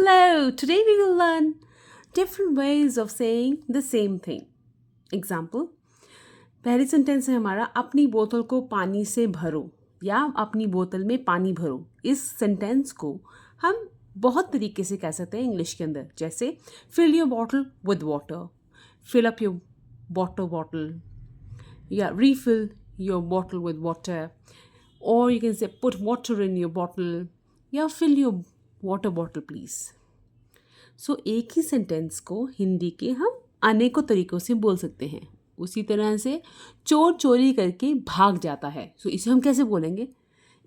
Hello! Today we will learn different ways of saying the same thing. Example, पहली sentence है हमारा अपनी बोतल को पानी से भरो या अपनी बोतल में पानी भरो. इस सेंटेंस को हम बहुत तरीके से कह सकते हैं इंग्लिश के अंदर, जैसे fill your bottle with water, fill up your bottle या refill your bottle with water, or you can say put water in your bottle या fill your water bottle please. सो एक ही सेंटेंस को हिंदी के हम अनेकों तरीकों से बोल सकते हैं. उसी तरह से चोर चोरी करके भाग जाता है. सो इसे हम कैसे बोलेंगे?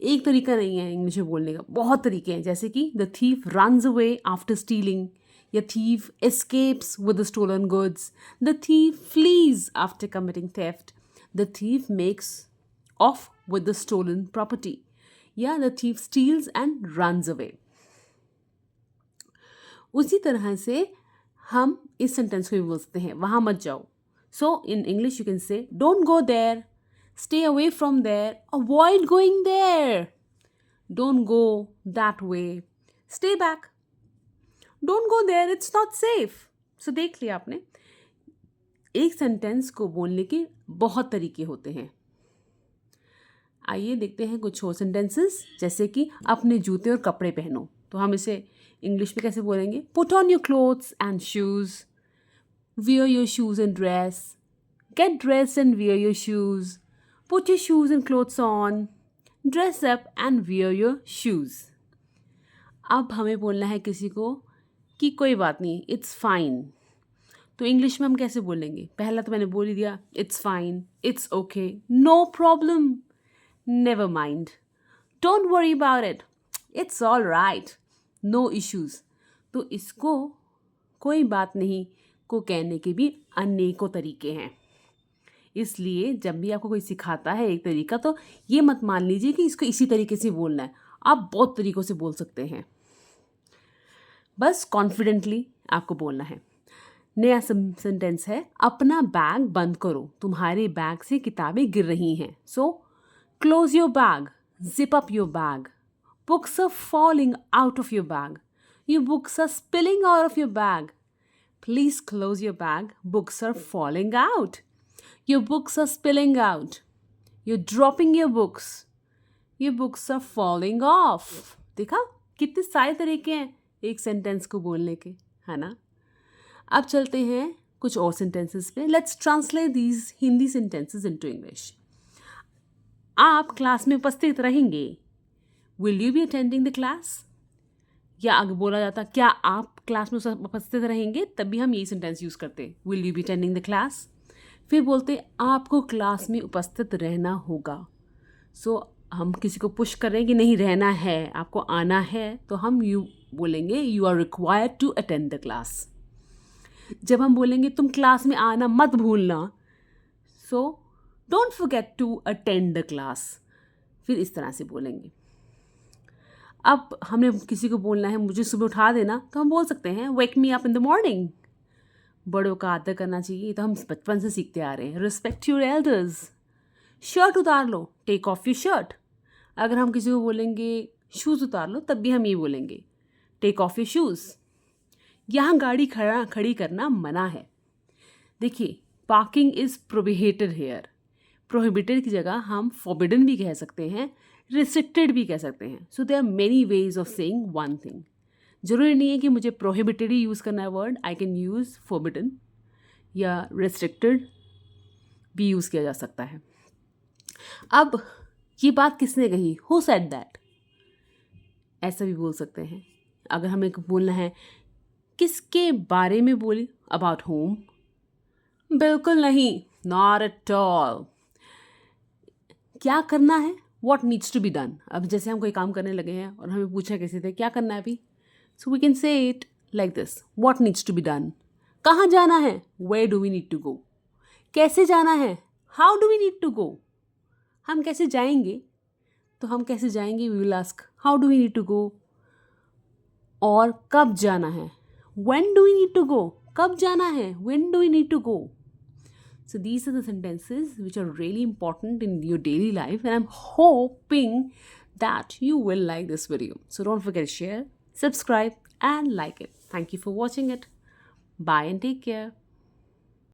एक तरीका नहीं है इंग्लिश में बोलने का, बहुत तरीके हैं. जैसे कि the thief runs away after stealing, या thief escapes with the stolen goods, the thief flees after committing theft, the thief makes off with the stolen property, या the thief steals and runs away. उसी तरह से हम इस sentence को भी बोल सकते हैं, वहाँ मत जाओ. So in English you can say don't go there, stay away from there, avoid going there, don't go that way, stay back, don't go there, it's not safe. So देख लिया आपने, एक सेंटेंस को बोलने के बहुत तरीके होते हैं. आइए देखते हैं कुछ और सेंटेंसेस, जैसे कि अपने जूते और कपड़े पहनो. तो हम इसे इंग्लिश में कैसे बोलेंगे? Put on your clothes and shoes, wear your shoes and dress, get dress and wear your shoes, put your shoes and clothes on, dress up and wear your shoes. अब हमें बोलना है किसी को कि कोई बात नहीं, इट्स फाइन. तो इंग्लिश में हम कैसे बोलेंगे? पहला तो मैंने बोल ही दिया, it's fine, it's okay, no problem, never mind, don't worry about it, it's all right, no issues. तो इसको कोई बात नहीं को कहने के भी अनेकों तरीके हैं. इसलिए जब भी आपको कोई सिखाता है एक तरीका, तो ये मत मान लीजिए कि इसको इसी तरीके से बोलना है. आप बहुत तरीक़ों से बोल सकते हैं, बस कॉन्फिडेंटली आपको बोलना है. नया सेंटेंस है, अपना बैग बंद करो, तुम्हारे बैग से किताबें गिर रही हैं. So close your bag, zip up your bag, books are falling out of your bag, your books are spilling out of your bag, please close your bag, books are falling out, your books are spilling out, you're dropping your books are falling off. देखा कितने सारे तरीके हैं एक sentence को बोलने के, है ना? अब चलते हैं कुछ और सेंटेंसेस पे. Let's translate these Hindi sentences into English. आप क्लास में उपस्थित रहेंगे, will you be attending the class? या अगर बोला जाता क्या आप क्लास में उपस्थित रहेंगे, तब भी हम यही सेंटेंस यूज़ करते, will you be attending the class. फिर बोलते आपको क्लास में उपस्थित रहना होगा. सो हम किसी को पुश कर रहे हैं कि नहीं रहना है, आपको आना है, तो हम यू बोलेंगे you are required to attend the class. जब हम बोलेंगे तुम क्लास में आना मत भूलना, so don't forget to attend the class, फिर इस तरह से बोलेंगे. अब हमने किसी को बोलना है मुझे सुबह उठा देना, तो हम बोल सकते हैं wake me up in the morning. बड़ों का आदर करना चाहिए, तो हम बचपन से सीखते आ रहे हैं. रिस्पेक्ट योर एल्डर्स, शर्ट उतार लो, टेक ऑफ योर शर्ट. अगर हम किसी को बोलेंगे शूज़ उतार लो, तब भी हम ये बोलेंगे टेक ऑफ योर शूज़. यहाँ गाड़ी खड़ी करना मना है. देखिए, parking is prohibited here. Prohibited की जगह हम फॉरबिडन भी कह सकते हैं, रिस्ट्रिक्टेड भी कह सकते हैं. So there are many ways of saying one thing. ज़रूरी नहीं है कि मुझे प्रोहिबिटेड ही यूज़ करना है word. I can use forbidden या रिस्ट्रिक्टेड भी यूज़ किया जा सकता है. अब ये बात किसने कही? Who said that? ऐसा भी बोल सकते हैं. अगर हमें बोलना है किसके बारे में बोली, अबाउट होम? बिल्कुल नहीं, नॉट एट ऑल. क्या करना है? What needs to be done? अब जैसे हम कोई काम करने लगे हैं और हमें पूछा किसी से क्या करना है अभी, so we can say it like this, what needs to be done. कहाँ जाना है? Where do we need to go? कैसे जाना है? How do we need to go? हम कैसे जाएंगे? तो हम कैसे जाएंगे? We will ask how do we need to go? और कब जाना है? When do we need to go? कब जाना है? When do we need to go? So these are the sentences which are really important in your daily life, and I'm hoping that you will like this video. So don't forget to share, subscribe, and like it. Thank you for watching it. Bye and take care.